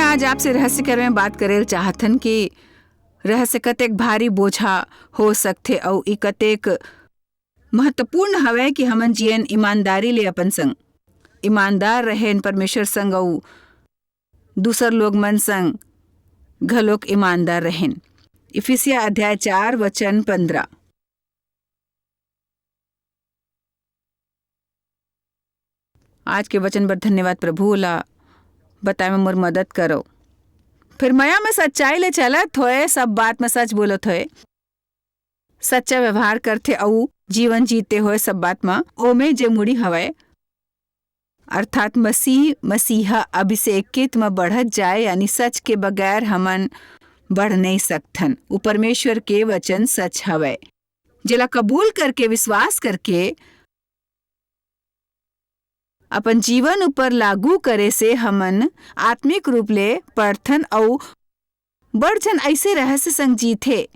आज आपसे रहस्य के बारे में बात करेल चाहथन कि रहस्य कतेक भारी बोझा हो सकथे और ई कतेक महत्वपूर्ण हवे कि हमन जीवन ईमानदारी ले अपन संग ईमानदार रहें परमेश्वर संग और दूसर लोग मन संग घलोक ईमानदार रहें। इफिसिया अध्याय 4 वचन 15। आज के वचन बर धन्यवाद प्रभु ला बताए में मोर मदद करो। फिर मया में सच्चाई ले चलत होए, सब बात में सच बोलत होए, सच्चा व्यवहार करथे और जीवन जीते होए सब बात में ओमे जे मुड़ी हवय अर्थात मसीहा अभिषेकित में बढ़त जाए, यानी सच के बगैर हमन बढ़ नहीं सकथन। वो परमेश्वर के वचन सच हवय, जेला कबूल करके विश्वास करके अपन जीवन ऊपर लागू करे से हमन आत्मिक रूप ले पढ़थन और बढ़थन ऐसे रहस्य संग जीथे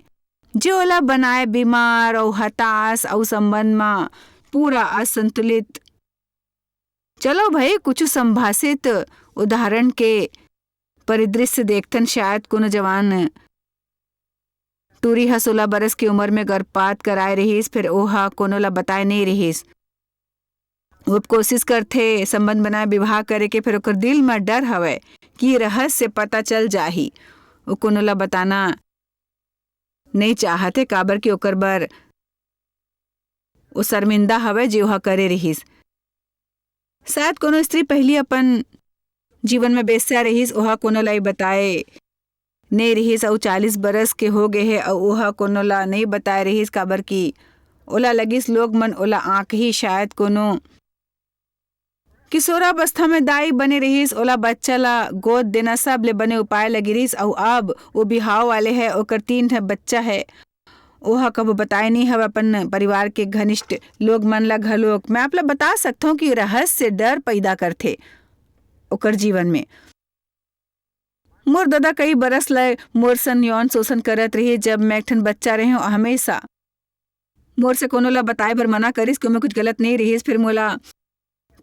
जो ओला बनाए बीमार और हताश और संबंध में पूरा असंतुलित। चलो भाई कुछ संभाषित उदाहरण के परिदृश्य देखथन। शायद कोनो जवान टूरी 16 बरस की उम्र में गर्भपात कराए रहीस, फिर ओहा कोनो ला बताए नहीं रहीस। वो कोशिश करथे संबंध बनाए विवाह करे के, फिर ओकर दिल में डर हवय कि रहस्य पता चल जाही। वो कोनो ला बताना नहीं चाहते, काबर कि ओकर बर वो शर्मिंदा हवय जे ओहा करे रहीस। शायद कोनो स्त्री पहली अपन जीवन में बेस्या रहीस, ओहा कोनो ला बताए नहीं रहीस और 40 बरस के हो गए है और ओहा कोनो ला नहीं बताए रहीस, काबर कि ओला लगिस लोग मन ओला आंख ही। शायद कोनो किशोरावस्था में दाई बने रहीस, ओला बच्चा ला गोद देना सब ले बने उपाय लगी रहीस और अब वो बिहाव वाले है, ओकर 3 बच्चा है। ओहा कबो बताए नहीं हवे अपन परिवार के घनिष्ठ लोग मन ला घलोक। मैं आप ला बता सकता हूँ कि रहस्य डर पैदा करथे ओकर जीवन में। मोर दादा कई बरस ले मोर सन यौन शोषण करत रही जब मैं एक ठन बच्चा रहे। हमेशा मोर से कोनो ला बताए बर मना करिस कि मैं कुछ गलत नहीं रहीस, फिर मोला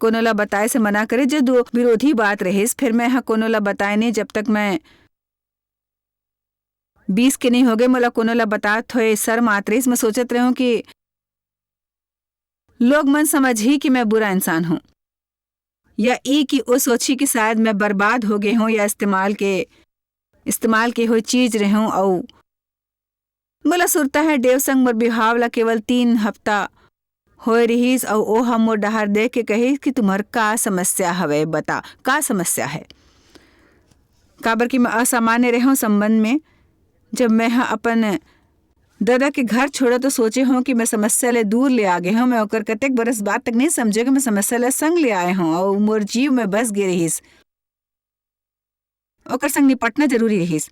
कोनो ला बताए से मना करे जो दो विरोधी बात रहीस। फिर मैं कोनो ला बताए नहीं, जब तक मैं 20 के नहीं हो गए मोला कोनो ला बात होए शर्म आत रहीस। मैं सोचत रही हूँ कि लोग मन समझ ही कि मैं बुरा इंसान हूँ, या ई कि वो सोची कि शायद मैं बर्बाद हो गए हूँ या इस्तेमाल के हुई चीज रहे हूँ। और मोला सुरता है देव संग मोर बिहाव ला केवल 3 हफ्ता होए रहीस और ओ हम मोर डहार देख के कही कि तुम्हार का समस्या हवे, बता का समस्या है। काबर कि मैं असामान्य रहे हूँ संबंध में। जब मैं अपन दादा के घर छोड़ा तो सोचे हूँ कि मैं समस्या ले दूर ले आ गए हूँ। मैं ओकर कतेक बरस बात तक नहीं समझे कि मैं समस्या ले संग ले आए हूँ और मोर जीव में बस गे रहीस। ओकर संग निपटना जरूरी रहीस।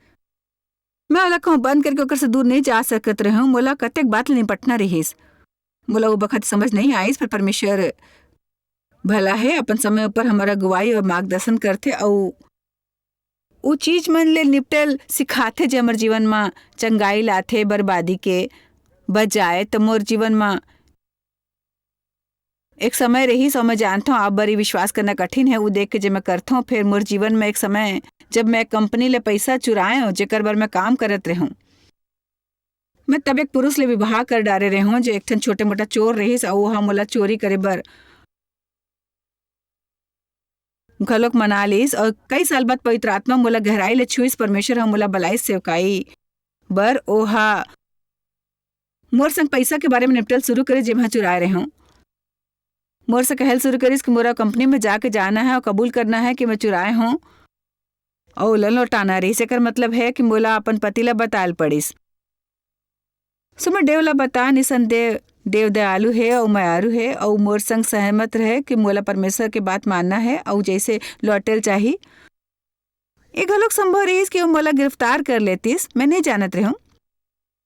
मैं ओला कहूँ बंद करके ओकर से दूर नहीं जा सकत रहे हूँ। मोला कतेक बात ले निपटना रहीस। मोला वो बखत समझ नहीं आईस, पर परमेश्वर भला है, अपन समय ऊपर हमारा अगुवाई और मार्गदर्शन करथे और वो चीज मन ले निपटल सिखाथे जो हमर जीवन में चंगाई लाथे बर्बादी के बजाय। तो मोर जीवन में एक समय रहीस और मैं जानता हूँ आप बड़ी विश्वास करना कठिन है वो देख के जो मैं करता हूँ। फिर मोर जीवन में एक समय जब मैं कंपनी ले पैसा चुराए हूँ जेकर बर मैं काम करत रहूँ। मैं तब एक पुरुष ले विवाह कर डारे रहे हूँ जो एक ठन छोटे मोटा चोर रहीस और वो मोला चोरी करे बर घलोक मना लीस। और कई साल बाद पवित्र आत्मा मोला गहराई ले छुईस। परमेश्वर हम मोला बलाई सेवकाई बर ओहा मोर संग पैसा के बारे में निपटल शुरू करे जे मैं चुराए रहे हूँ। मोर से कहल शुरू करिस कि मोरा कंपनी में जाके जाना है और कबूल करना है कि मैं चुराए हूँ और ओला लौटाना रही। एकर मतलब है कि मोला अपन पति ला बताल पड़िस। सुमर देव ला बता निसंदेह देव दयालु है और मायारू है और मोर संग सहमत रहे कि मोला परमेश्वर के बात मानना है और जैसे लौटेल चाही। एक घलोक संभव रहीस कि वो मोला गिरफ्तार कर लेतीस। मैं नहीं जानत रहूं,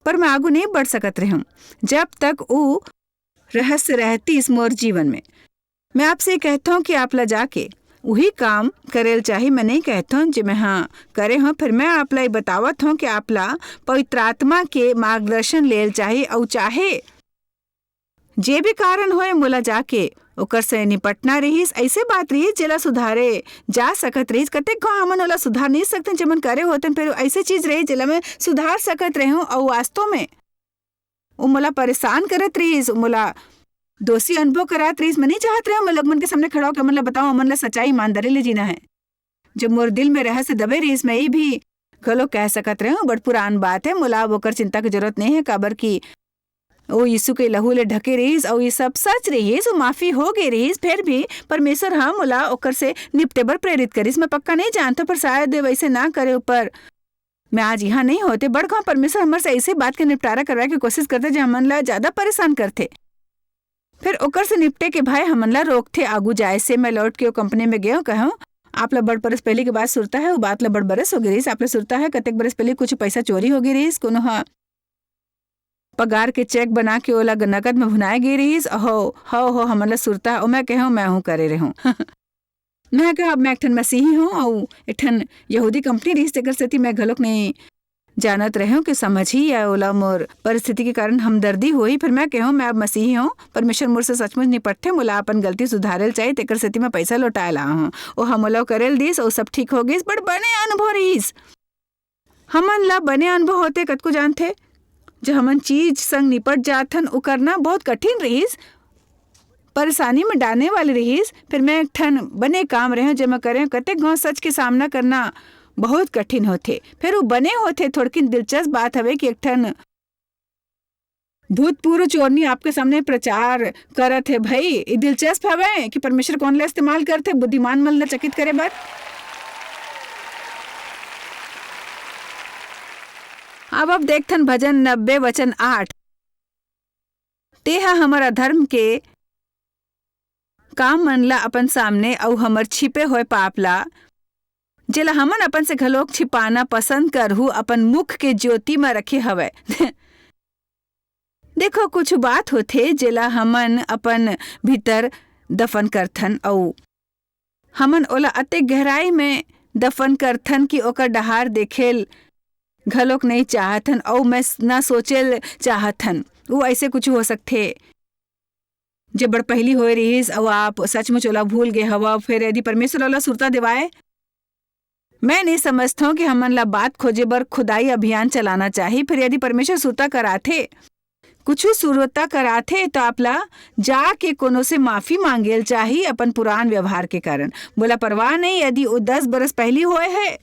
पर मैं आगू नहीं बढ़ सकत रहूं जब तक वो रहस्य रहतीस मोर जीवन में। मैं आपसे कहता हूँ कि आप ला जाके वही काम करेल चाही। मैं नहीं कहता हूँ जो मैं हाँ करे हूँ। फिर मैं आप ला बतावत हूँ कि आप ला पवित्र आत्मा के मार्गदर्शन लेल चाही और चाहे जे भी कारण होए मोला जाके ओकर से निपटना रहीस। ऐसे बात रही जेला सुधारे जा सकत रहीस। कतेक को हमन ओला सुधार नहीं सकते जमन करे होतन, फिर ऐसे चीज रही जेला मैं सुधार सकत रही हूँ और वास्तव में वो मोला परेशान करत रहीस, मोला दोषी अनुभव करात रहीस। मैं नहीं चाहत रही मैं लोग मन के सामने खड़ा होकर मन ला बताऊं अमन ला सच्चाई ईमानदारी ले जीना है। जब मोर दिल में रह से दबे रहीस मैं भी गलो कह सकत रही हूँ। बड़ पुरान बात है, मोला ओकर चिंता की जरूरत नहीं है, काबर की ओ यीशु के लहू ले ढके रहीस और ये सब सच रहीस, वो माफी हो गई रहीस। फिर भी परमेश्वर हाँ मोला ओकर से निपटे बर प्रेरित करीस। मैं पक्का नहीं जानता पर शायद वैसे ना करे ऊपर मैं आज यहाँ नहीं होते। बड़का परमेश्वर हमारे से ऐसे बात के निपटारा करवाए की कोशिश करते जो हमन ला ज्यादा परेशान करते। फिर ओकर से निपटे के भाई हमन ला रोकते आगू जाए से। मैं लौट के कंपनी में गया कहूँ आप ला बड़ बरस पहले की बात सुरता है, वो बात ला बड़ बरस हो गई रहीस। आप ला सुरता है कतेक बरस पहले कुछ पैसा चोरी हो गई रहीस, कोनो हाँ पगार के चेक बना के ओला नकद में भुनाए गई रहीस। हो हमन ला सुरता है। मैं कहूँ मैं हूँ करे रहूँ मैं कहा अब मैं एक ठन मसीही हूँ और एक ठन यहूदी कंपनी रहीस, तेकर सेती मैं घलोक नहीं जानत रहे हूँ कि समझी या ओला मोर परिस्थिति के कारण हमदर्दी हुई। फिर मैं कहूँ मैं अब मसीही हूँ, परमेश्वर मोर से सचमुच निपटते, मोला अपन गलती सुधारेल चाहिए, तेकर सेती मैं पैसा लौटाए ला हूँ। ओ हमला करेल दिस और सब ठीक हो गईस। बड़ बने अनुभव रहीस। हमन ला बने अनुभव होते कतको जानते जो हमन चीज संग निपट जाथन उ करना बहुत कठिन रहीस, परेशानी में डालने वाले रहीस। फिर मैं एक ठन बने काम रहे जब मैं करे कतेक गाँव सच के सामना करना बहुत कठिन होते। फिर वो बने होते। थोड़की दिलचस्प बात हवे कि एक ठन भूतपूर्व चोरनी आपके सामने प्रचार करत है। भाई ये दिलचस्प हवे कि परमेश्वर कौन ला इस्तेमाल करते बुद्धिमान मन ला चकित करे बार। अब देखथन भजन 90 वचन 8। तेहा हमारा धर्म के काम मन ला अपन सामने और हमर छिपे हुए पाप ला जेला हमन अपन से घलोक छिपाना पसंद करहु अपन मुख के ज्योति में रखे हवे देखो कुछ बात होथे जेला हमन अपन भीतर दफन करथन और हमन ओला अति गहराई में दफन करथन कि ओकर डहार देखेल घलोक नहीं चाहथन और मैं ना सोचेल चाहथन। वो ऐसे कुछ हो सकते जब बड़ पहली होए रहीस और आप सचमुच ओला भूल गए हवा। फिर यदि परमेश्वर ओला सुरता दिवाए, मैं नहीं समझता हूँ कि हमन ला बात खोजे बर खुदाई अभियान चलाना चाहिए। फिर यदि परमेश्वर सुरता कराथे कुछ सुरता कराथे तो आप ला जाके कोनो से माफी मांगेल चाहिए अपन पुरान व्यवहार के कारण। बोला परवाह नहीं यदि वो 10 बरस पहली होए है,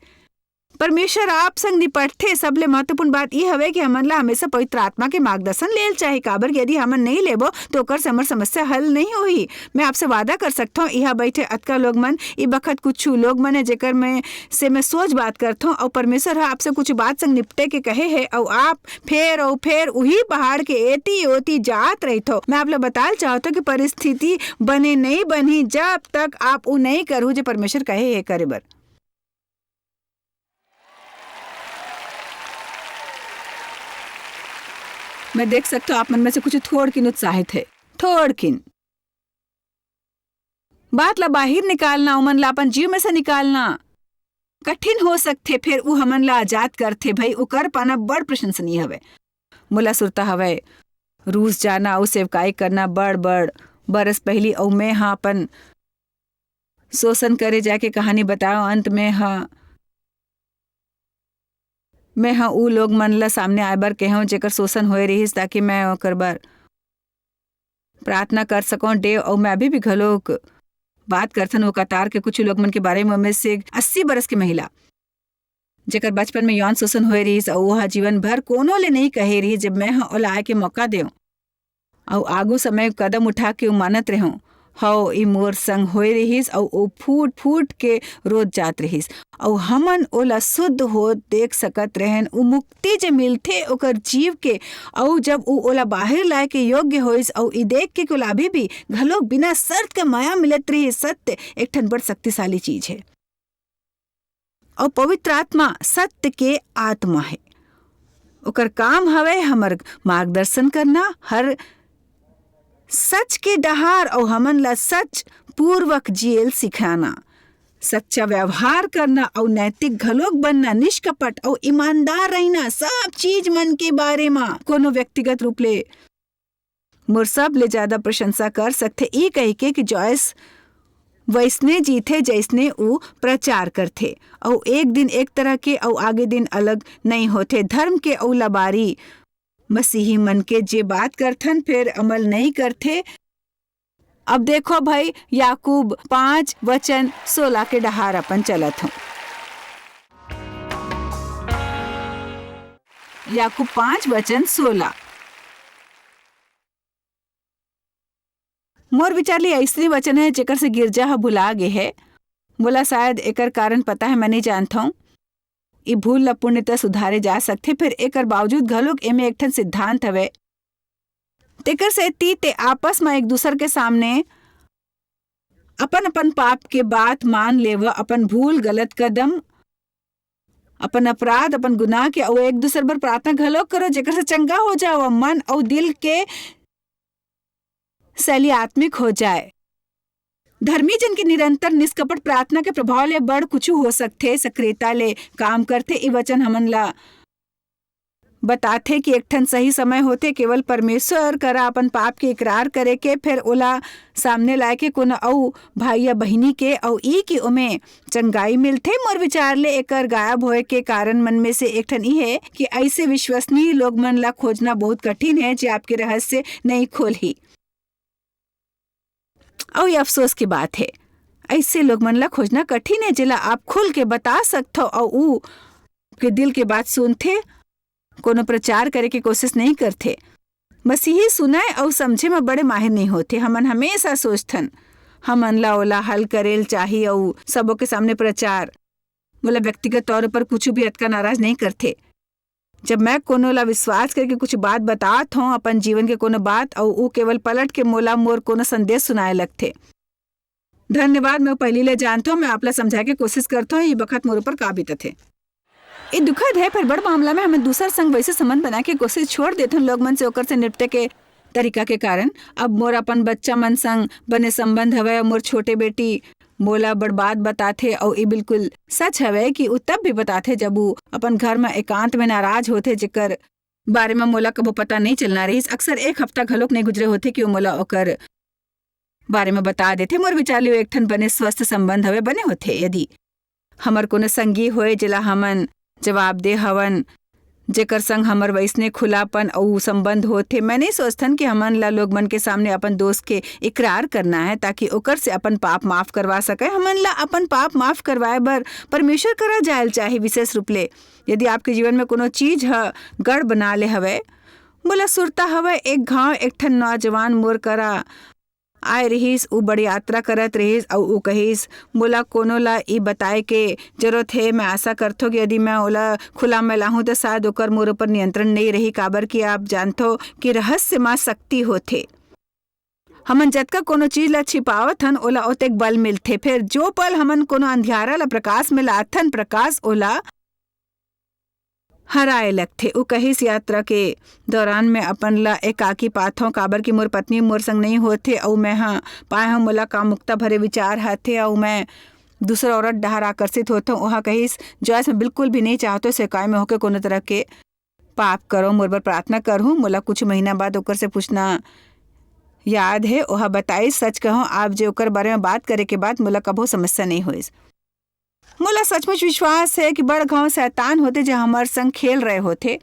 परमेश्वर आप संग निपटथे। सबले महत्वपूर्ण बात यह हवे कि हमन ला हमेशा पवित्र आत्मा के मार्गदर्शन लेल चाहे, काबर कि यदि हमन नहीं लेबो तो ओकर समर समस्या हल नहीं होही। मैं आपसे वादा कर सकता हूँ यहाँ बैठे अतका लोग मन ई बखत कुछ लोग मन है जेकर में से मैं सोच बात करता हूँ और परमेश्वर है आपसे कुछ बात संग निपटे के कहे है और आप फिर उही पहाड़ के एती ओती जात रही थो। मैं आप लोग बताल चाहता हूँ कि परिस्थिति बने नहीं बनी जब तक आप वो नहीं करू जो परमेश्वर कहे है करे बर। मैं देख सकता हूँ आप मन में से कुछ थोड़किन उत्साहित है, थोड़किन बात ला बाहर निकालना उमन ला अपन जीव में से निकालना कठिन हो सकते। फिर वो हमन ला आजाद करते। भाई वो कर पाना बड़ प्रशंसनीय हवे। मुला सुरता हवे रूस जाना और सेवकाई करना बड़ बरस पहली और मैं हाँ अपन शोषण करे जाके कहानी बताओ। अंत में मैं उ लोग मन ला सामने आए बर कहूँ जेकर शोषण होए रहीस ताकि मैं ओकर बर प्रार्थना कर सकूं। डेव और मैं अभी भी घलोक बात करथन वो कतार के कुछ लोग मन के बारे में से 80 बरस की महिला जेकर बचपन में यौन शोषण होए रहीस और वह जीवन भर कोनो ले नहीं कहे रही। जब मैं ओला आए के मौका देऊं और आगू समय कदम उठा के मानत रहूं हौ ई मोर संग होए रहीस और ओ फूट के रोज जात रहीस और हमन ओला शुद्ध हो देख सकत रहन। उ मुक्ति जे मिलथे ओकर जीव के और जब उ ओला बाहर लाए के योग्य होइस और ई देख के ओला भी घलोक बिना शर्त के माया मिलत रही। सत्य एक ठन बड़ शक्तिशाली चीज है और पवित्र आत्मा सत्य के आत्मा है। ओकर काम हवे हमर मार्गदर्शन करना हर सच के डहार और हमन ला सच पूर्वक जियल सिखाना, सच्चा व्यवहार करना और नैतिक घलोक बनना, निष्कपट और ईमानदार रहना। सब चीज मन के बारे में कोनो व्यक्तिगत रूप ले मोर सब ले ज्यादा प्रशंसा कर सकथे ई कह के कि जॉयस वैसने जीथे जैसने ऊ प्रचार करथे और एक दिन एक तरह के और आगे दिन अलग नहीं होते। धर्म के औ लबारी मसीही मन के जे बात करथन फिर अमल नहीं करथे। अब देखो भाई याकूब 5:16 के डहार अपन चलत हूँ। याकूब 5:16 मोर विचार ले ऐसने वचन है जेकर से गिरजा ह भुला गे है। बोला शायद एकर कारण पता है मैं नहीं जानता हूँ। ई भूल ल पूर्णतः सुधारे जा सकथे फिर एकर बावजूद घलोक एमे एक ठन सिद्धांत हवे। तेकर से ते आपस में एक दूसर के सामने अपन अपन पाप के बात मान लेव, अपन भूल गलत कदम, अपन अपराध, अपन गुनाह के और एक दूसर पर प्रार्थना घलोक करो जेकर से चंगा हो जाओ मन और दिल के शैली आत्मिक हो जाए। धर्मी जन की निरंतर निष्कपट प्रार्थना के प्रभाव ले बड़ कुछ हो सकथे, सक्रियता ले काम करथे। ई वचन हमन ला बताथे कि एक ठन सही समय होते केवल परमेश्वर करा अपन पाप के इकरार करे के फिर ओला सामने लाए के कोनो अउ भाई या बहिनी के और ई की ओमे चंगाई मिलथे। मोर विचार ले एकर गायब होए के कारण मन में से एक ठन ई है कि ऐसे विश्वसनीय लोग मन ला खोजना बहुत कठिन है जो आपके रहस्य नहीं खोलही। और ये अफसोस की बात है, ऐसे लोग मन ला खोजना कठिन है जिला आप खुल के बता सकते हो और ऊ के दिल के बात सुनथे, कोनो प्रचार करे की कोशिश नहीं करते। मसीही सुनाए और समझे में बड़े माहिर नहीं होते। हमन हमेशा सोचथन हमन ला ओला हल करेल चाहिए और सबों के सामने प्रचार बोला व्यक्तिगत तौर पर कुछ भी अटका नाराज नहीं करते। जब मैं कोनो ला विश्वास करके कुछ बात बतात हूँ अपन जीवन के कोनो बात और ऊ केवल पलट के मोला मोर कोनो संदेश सुनाए लगते। धन्यवाद, मैं पहली ले जानता हूँ, मैं आपला समझा के कोशिश करता हूँ ये बखत मोर ऊपर का बीतत है। ये दुखद है पर बड़ मामला में हमें दूसर संग वैसे संबंध बना के कोशिश छोड़ देते हैं लोग मन से ओकर से निपटे के तरीका के कारण। अब मोर अपन बच्चा मन संग बने संबंध हवे, मोर छोटे बेटी मोला बड़ बात बताथे और ये बिल्कुल सच हवे कि उ तब भी बताथे जब वो अपन घर में एकांत में नाराज होते जेकर बारे में मोला कबो पता नहीं चलना रही। अक्सर एक हफ्ता घलोक नहीं गुजरे होते कि वो मोला ओकर बारे में बता देते। मोर विचार ले एक ठन बने स्वस्थ संबंध हवे बने होते। यदि हमर कोनो संगी होए जिला हमन जवाब दे हवन जेकर संग हमर वैसने खुलापन और संबंध होते, मैं नहीं सोचथन कि हमन ला लोग मन के सामने अपन दोस्त के इकरार करना है ताकि ओकर से अपन पाप माफ करवा सके। हमन ला अपन पाप माफ करवाए बर परमेश्वर करा जायल चाहे। विशेष रूप ले यदि आपके जीवन में कोनो चीज ह गड़ बना ले हवे, बोला सुरता हवे एक घाव एक ठन नौजवान मोर करा आए रहीस, ऊ बड़ी यात्रा करत रहीस और ऊ कहीस मोला कोनो ला ई बताए के जरूरत है। मैं आशा करथो कि यदि मैं ओला खुला में लाहूं तो शायद ओकर मोर ऊपर नियंत्रण नहीं रही। काबर कि आप जानथो कि रहस्य मां शक्ति होथे। हमन जतका कोनो चीज ला छिपावत हन ओला ओतेक बल मिलथे। फिर जो पल हमन कोनो अंधियारा ला प्रकाश में लाथन प्रकाश ओला हराए लगथे। ऊ कहिस यात्रा के दौरान मैं अपन ला एकाकी पाथों काबर की मोर पत्नी मोर संग नहीं होथे और मैं हाँ पाए हूँ मोला कामुकता भरे विचार हाथे और मैं दूसरा औरत डहर आकर्षित होता हूँ। वहाँ कहिस जॉयस मैं बिल्कुल भी नहीं चाहता सेकाय में होकर कोनो तरह के पाप करो, मोर बर प्रार्थना करहूँ। मोला कुछ महीना बाद ओकर से पूछना याद है, ओहा बताई सच कहूँ आप जे ओकर बारे में बात करे के बाद मोला कबो समस्या नहीं होइस। मोला सचमुच विश्वास है कि बड़ घाव शैतान होते जो हमार संग खेल रहे होते,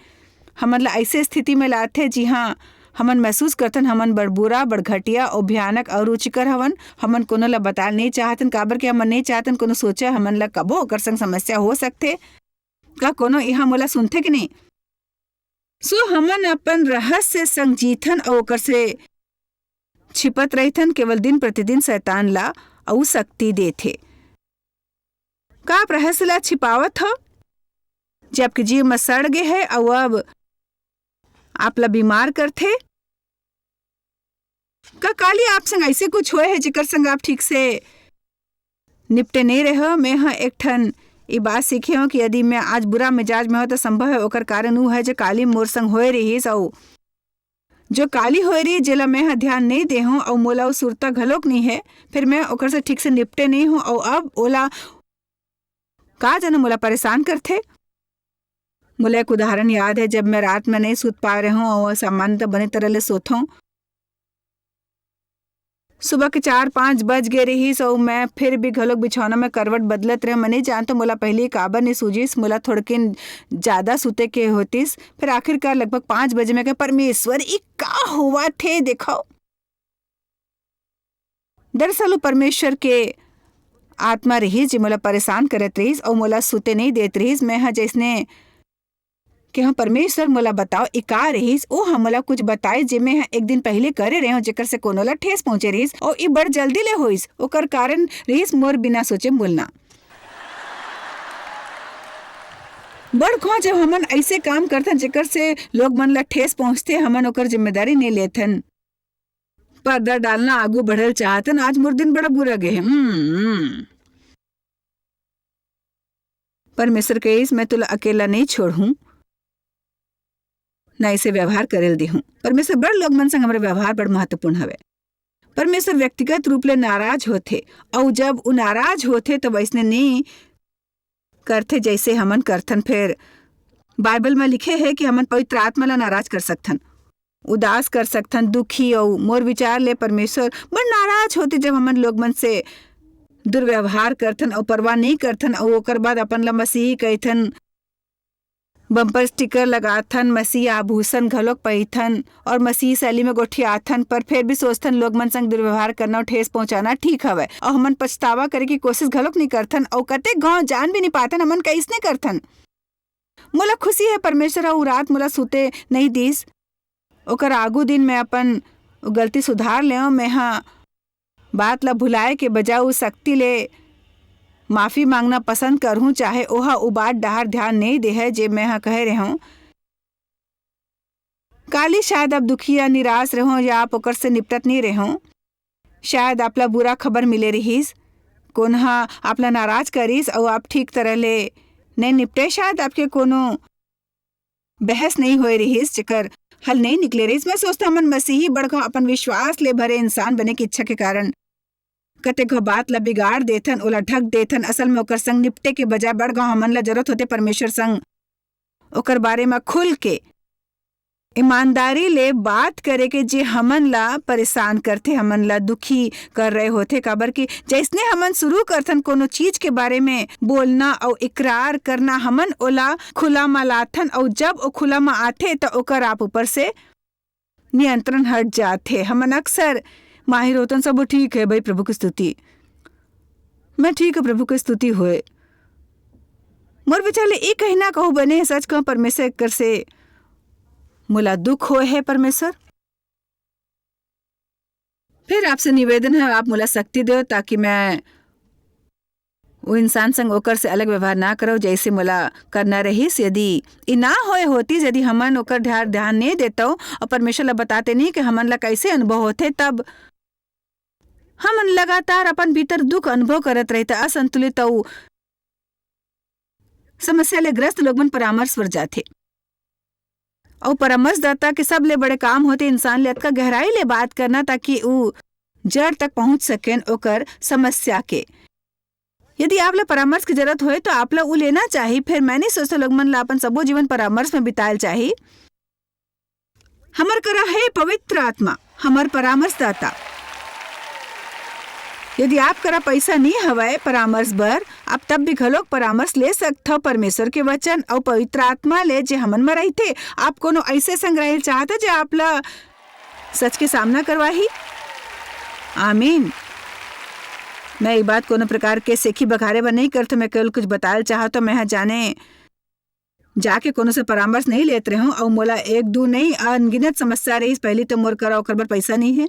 हमन ला ऐसे स्थिति में लाते जी हाँ हमन महसूस करतन हमन बड़ बुरा बड़ घटिया और भयानक और रुचिकर हवन। हमन कोनो ला बताल नहीं चाहतन काबर के हमन नहीं चाहतन कोनो सोचा हमन ला कबो ओकर संग समस्या हो सकते। का कोनो यहाँ मोला सुनते कि नहीं? सो हमन अपन रहस्य संग जीथन और ओकर से छिपत रहिथन। केवल दिन प्रतिदिन शैतान ला और शक्ति देथे। का आप रहस्य ला छिपावत हो जो आपके जीव में सड़ गए है और अब आप ला बीमार करथे? का काली आप संग ऐसे कुछ होए है जिकर संग आप ठीक से निपटे नहीं रहे हो? मैं हाँ एक ठन ये बात सीखे हूँ कि यदि मैं आज बुरा मिजाज में हो तो संभव है ओकर कारण वो है जो काली मोर संग होए रही और जो काली होए रही जिला मैं हाँ ध्यान नहीं दे हूँ और मोला सुरता घलोक नहीं है। फिर मैं ओकर से ठीक से निपटे नहीं हूँ और अब ओला का जाने मोला परेशान करथे। मोला एक उदाहरण याद है जब मैं रात में नहीं सूत पा रहे हूँ और सामान्यतः बने तरह ले सोता हूँ सुबह के 4-5 बज गए रहीस और मैं फिर भी घलोक बिछौना में करवट बदलत रहे। मने जानतो मोला पहले काबर नहीं सूझिस, मोला थोड़किन ज्यादा सुते के होतिस। फिर आखिरकार लगभग 5 बजे में कहा, परमेश्वर ई का हुआ थे देखो। दरअसल वो परमेश्वर के आत्मा रहीस जो मोला परेशान करत रहीस और मोला सुते नहीं देत रहीस। मैं हाँ जैसने कि हाँ परमेश्वर मोला बताओ ई का रहीस। ओ हम मोला कुछ बताए जे मैं एक दिन पहले करे रहे हो जेकर से कोनो ला ठेस पहुंचे रहीस और ई बड़ जल्दी ले होइस। ओकर कारण रहीस मोर बिना सोचे बोलना। बड़ खो जब हमन ऐसे काम करथन जेकर से लोग मन ला ठेस पहुंचते, हमन ओकर जिम्मेदारी नहीं लेथन। पर्दा डालना आगू बढ़ल चाहतन। आज मोर दिन बड़ा बुरा गे। परमेश्वर कहिस मैं तुला अकेला नहीं छोड़ूं, न ऐसे व्यवहार करेल दी हूं। परमेश्वर बड़ लोग मन संग हमारे व्यवहार बड़ महत्वपूर्ण हवे। परमेश्वर व्यक्तिगत रूप ले नाराज होथे और जब वो नाराज होथे तो वैसने नहीं करथे जैसे हमन करथन। फिर बाइबल में लिखे है कि हमन पवित्र आत्मा ला नाराज कर सकथन, उदास कर सकथन, दुखी और मोर विचार ले परमेश्वर बड़ नाराज होते जब हमन लोग मन से दुर्व्यवहार करथन और परवाह नहीं करथन और ओकर बाद अपन ला मसीही कहथन, बम्पर स्टिकर लगाथन, मसीह आभूषण घलोक पहिथन और मसीह शैली में गोठियाथन, पर फिर भी सोचथन लोग मन संग दुर्व्यवहार करना और ठेस पहुंचाना ठीक हवे और हमन पछतावा करे की कोशिश घलोक नहीं करथन और कते गांव जान भी नहीं पाथन हमन कैसने करथन। मोला खुशी है परमेश्वर और रात मोला सुते नहीं दीस। ओकर आगू दिन में अपन गलती सुधार ले। मैं हाँ बात ला भुलाए के बजाय उस शक्ति ले माफी मांगना पसंद करहूं, चाहे ओहा उ बात डहार ध्यान नहीं दे है जे मैं हाँ कह रहे हूं। काली शायद आप दुखी या निराश रहो या आप ओकर से निपटत नहीं रहो। शायद आपला बुरा खबर मिले रहीस, कोनहा आपला नाराज करीस और आप ठीक तरह ले नहीं निपटे। शायद आपके कोनो बहस नहीं होए रहीस जेकर हल नहीं निकले रहीस। मैं सोचता हमन मसीही बड़का अपन विश्वास ले भरे इंसान बने की इच्छा के कारण कतेक बात ला बिगाड़ देथन, ओला ढक देथन। असल में ओकर संग निपटे के बजाय बड़गा हमन ला जरूरत होते परमेश्वर संग ओकर बारे में खुल के ईमानदारी ले बात करे के जे हमन ला परेशान करथे, हमन ला दुखी कर रहे होते। काबर कि जैसने हमन शुरू करथन कोनो चीज के बारे में बोलना और इकरार करना, हमन ओला खुला में लाथन और जब ओ खुला में आथे तो ओकर आप ऊपर से नियंत्रण हट जाथे। हमन अक्सर माहिर होतन सब ठीक है भाई प्रभु की स्तुति, मैं ठीक है प्रभु की स्तुति होए। मोर विचार ले एक कहना कहूँ बने सच कहूँ परमेश्वर कर से मोला दुख होए है परमेश्वर। फिर आपसे निवेदन है आप मोला शक्ति दो ताकि मैं वो इंसान संग ओकर से अलग व्यवहार ना करो जैसे मोला करना रहीस। यदि ई ना होए होती, यदि हमन ओकर ध्यान नहीं देता और परमेश्वर ला बताते नहीं कि हमन ला कैसे अनुभव होते, तब हमन लगातार अपन भीतर दुख अनुभव करत रहता। असंतुलित और समस्या ले ग्रस्त लोग मन परामर्श पर जाते और परामर्शदाता के सब ले बड़े काम होते इंसान ले अतका गहराई ले बात करना ताकि वो जड़ तक पहुंच सकें ओकर समस्या के। यदि आप ला परामर्श की जरूरत होए तो आप ला वो लेना चाहिए। फिर मैं नहीं सोचता लोग मन ला अपन सबो जीवन परामर्श में बितायल चाहिए। हमर करा है पवित्र आत्मा हमर परामर्शदाता। यदि आप करा पैसा नहीं हवाए परामर्श बर, आप तब भी घलोक परामर्श ले सकते हो परमेश्वर के वचन और पवित्र आत्मा ले जे हमन में रहते। आप कोनो ऐसे संग्रह चाहते जो आप ला सच के सामना करवाही। आमीन। मैं ये बात कोनो प्रकार के सेखी बखारे बर नहीं करते, मैं केवल कुछ बतायल चाहता। मैं जाने जाके कोनो से परामर्श नहीं लेते रहूं और मोला एक दो नहीं अनगिनत समस्या रही। पहली तो मोर करा ओकर बर पैसा नहीं है।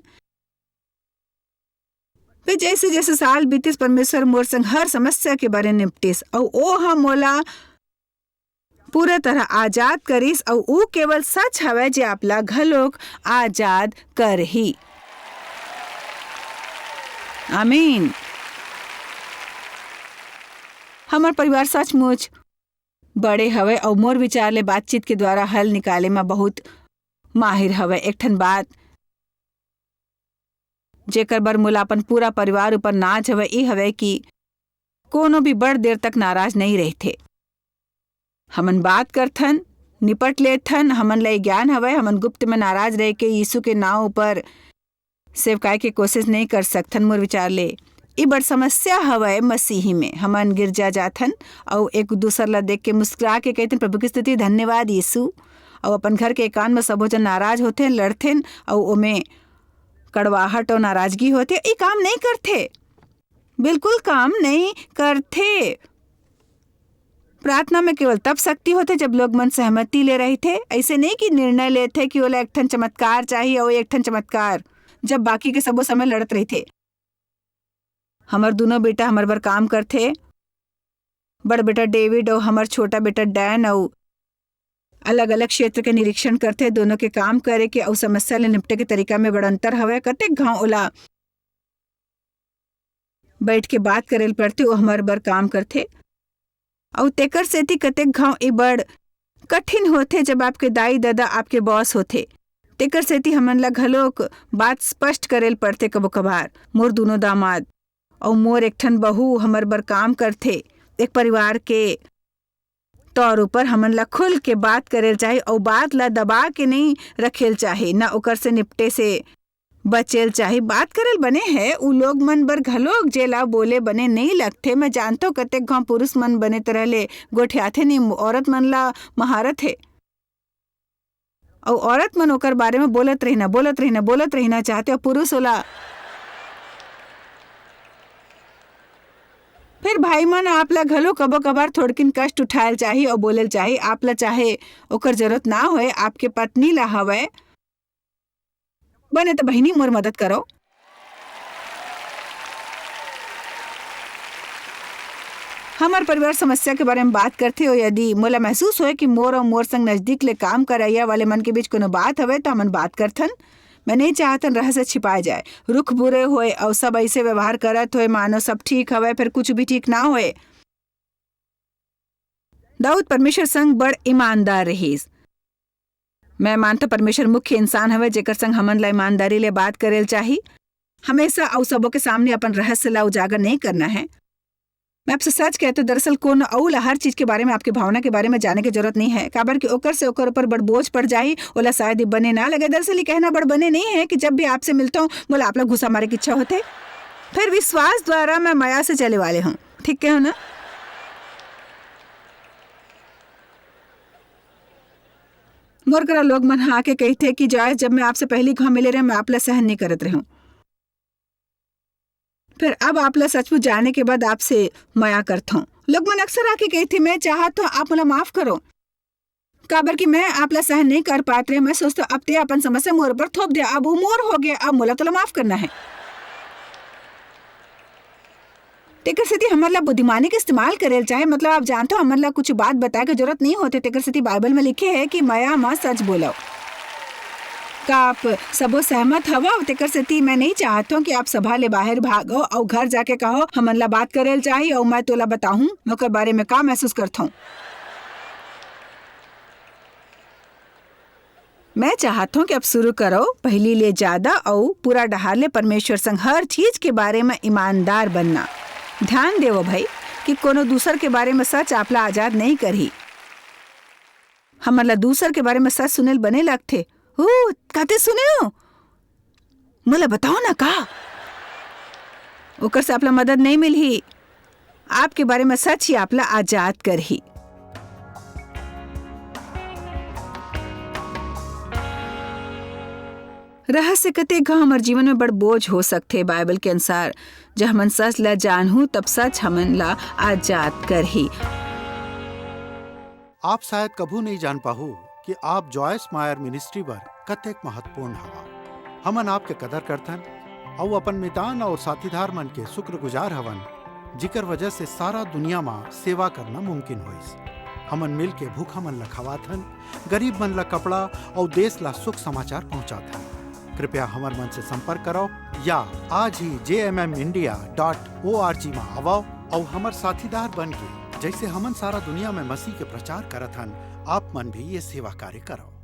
फिर जैसे जैसे साल बीतीस परमेश्वर मोर संग हर समस्या के बारे निपटिस और ओ हम मोला पूरा तरह आजाद करिस और वो केवल सच हवे जे आपला घलोक आजाद कर ही। आमीन। हमार परिवार सचमुच बड़े हवे और मोर विचार ले बातचीत के द्वारा हल निकाले में बहुत माहिर हवे। एक ठन बात जेकर बर मोला अपन पूरा परिवार ऊपर नाज हवे ई हवे कि कोनो भी बड़ देर तक नाराज नहीं रहते। हमन बात करथन, निपट लेथन। हमन ले ज्ञान हवे हमन गुप्त में नाराज रह के यीशु के नाव ऊपर सेवकाई के कोशिश नहीं कर सकथन। मोर विचार ले ई बड़ समस्या हवय मसीही में। हमन गिरजा जाथन और एक दूसर ला देख के मुस्कुरा के कहथन प्रभु की स्तुति धन्यवाद यीशु, और अपन घर के एकांत में सबो जन नाराज होथे, लड़थेन और ओमे कड़वाहट और नाराजगी होते। ये काम नहीं करते, बिल्कुल काम नहीं करते। प्रार्थना में केवल तब शक्ति होते जब लोग मन सहमति ले रहे थे। ऐसे नहीं कि निर्णय लेते कि ओला एक ठन चमत्कार चाहिए और एक ठन चमत्कार, जब बाकी के सबो समय लड़त रहे थे। हमार दोनों बेटा हमार बर काम करते, बड़ बेटा डेविड और हमार छोटा बेटा डैन, और अलग अलग क्षेत्र के निरीक्षण करते। दोनों के काम करे के और समस्या ले निपटे के तरीका में बड़ा अंतर हवे। कतेक घाव ओला बैठ के बात करेल पड़ते, वो हमार बर काम करते। और तेकर सेती कतेक घाव ए बड़ कठिन होते जब आपके दाई दादा आपके बॉस होते। तेकर सेती हमन ला घलोक बात स्पष्ट करेल पड़ते। कबो कभार मोर दोनों दामाद और मोर एक ठन बहू हमार बर काम करते। एक परिवार के तौर ऊपर हमन ला खुल के बात करेल चाहे और बात ला दबा के नहीं रखेल चाहे, ना ओकर से निपटे से बचेल चाहे। बात करेल बने है उ लोग मन बर घलोक जेला बोले बने नहीं लगते। मैं जानतो कतेक गाँव पुरुष मन बने तरह ले गोठियाथे नहीं, औरत मन ला महारत है और औरत मन ओकर बारे में बोलत रहिना चाहते, और पुरुष ओला फिर भाई मन आपला घलो कबो कभार थोड़किन कष्ट उठायल चाही और बोलेल चाही। आपला चाहे ओकर जरूरत ना होए, आपके पत्नी ला हवे बने तो बहिनी मोर मदद करो। हमार परिवार समस्या के बारे में बात करते हो। यदि मोला महसूस होए कि मोर और मोर संग नजदीक ले काम करैया वाले मन के बीच कोनो बात हवे तो हमन बात करथन। मैं नहीं चाहतन रहस्य छिपाए जाए, रुख बुरे होए और सब ऐसे व्यवहार करत होए मानो सब ठीक हवे, फिर कुछ भी ठीक ना होए। दाऊद परमेश्वर संग बड़ ईमानदार रहीस। मैं मानता परमेश्वर मुख्य इंसान हवे जेकर संग हमन ला ईमानदारी ले बात करेल चाही। हमेशा और सबों के सामने अपन रहस्य ला उजागर नहीं करना है। मैं आपसे सच कहते दरअसल कौन औला हर चीज के बारे में, आपके भावना के बारे में जाने की जरूरत नहीं है। काबर कि ओकर से ओकर ऊपर बड़ बोझ पड़ जाए, ओला शायद ही बने ना लगे। दरअसल ये कहना बड़ बने नहीं है कि जब भी आपसे मिलता हूँ बोला आप लोग घुसा मारे की इच्छा होते। फिर विश्वास द्वारा मैं माया से चले वाले हूँ, ठीक है ना। मोर करा लोग मन हाँ के कहते कि जाए जब मैं आपसे पहली घाव मिले रहे मैं आपला सहन नहीं करत रहूं, फिर अब आपला सचमुच जाने के बाद आपसे माया करता हूँ। लोग मन अक्सर आके कहते मैं चाहत तो आप मला माफ करो, काबर कि मैं आपला सहन नहीं कर पाते रहे। मैं सोचता अब ते अपन समस्या मोर पर थोप दिया, अब वो मोर हो गया, अब मोला तोला माफ करना है। तेकर सेती हमन ला बुद्धिमानी के इस्तेमाल करेल चाहे। मतलब आप जानते हो हमन ला कुछ बात बताए के जरूरत नहीं होते। तेकर सेती बाइबल में लिखे है कि माया मा सच बोलो। का आप सबो सहमत हवा? तेकर सेती मैं नहीं चाहता हूँ कि आप सभा ले बाहर भागो और घर जाके कहो हमन ला बात करेल चाही और मैं तोला बताऊं ओकर बारे में का महसूस करता हूँ। मैं चाहता हूँ कि आप शुरू करो पहली ले ज्यादा और पूरा डहार ले परमेश्वर संग हर चीज के बारे में ईमानदार बनना। ध्यान देवो भाई कि कोनो दूसर के बारे में सच आपला आजाद नहीं करही। हमला दूसर के बारे में सच सुनेल बने लगते। कहते सुने हो मोला बताओ ना का ओकर से आपला मदद नहीं मिलही। आपके बारे में सच ही आपला आजाद करही। रहस्य कते घा हमार जीवन में बड़ बोझ हो सकते। बाइबल के अनुसार जब हमन सच ला जानहू तब सच हमन ला आजाद करही। आप शायद कभू नहीं जान पाहू कि आप जॉयस मायर मिनिस्ट्री बर कतेक महत्वपूर्ण हवा। हमन आपके कदर करथन और अपन मितान और साथीदार मन के शुक्रगुजार हवन जिकर वजह से सारा दुनिया में सेवा करना मुमकिन होइस। हमन मिल के भूखा मन ला खवाथन, गरीब मन ला कपड़ा और देश ला सुख समाचार पहुंचाथन। कृपया हमार मन से संपर्क करो या आज ही jmmindia.org में आवो और हमार साथीदार बन के जैसे हमन सारा दुनिया में मसीह के प्रचार करत हन आप मन भी ये सेवा कार्य करो।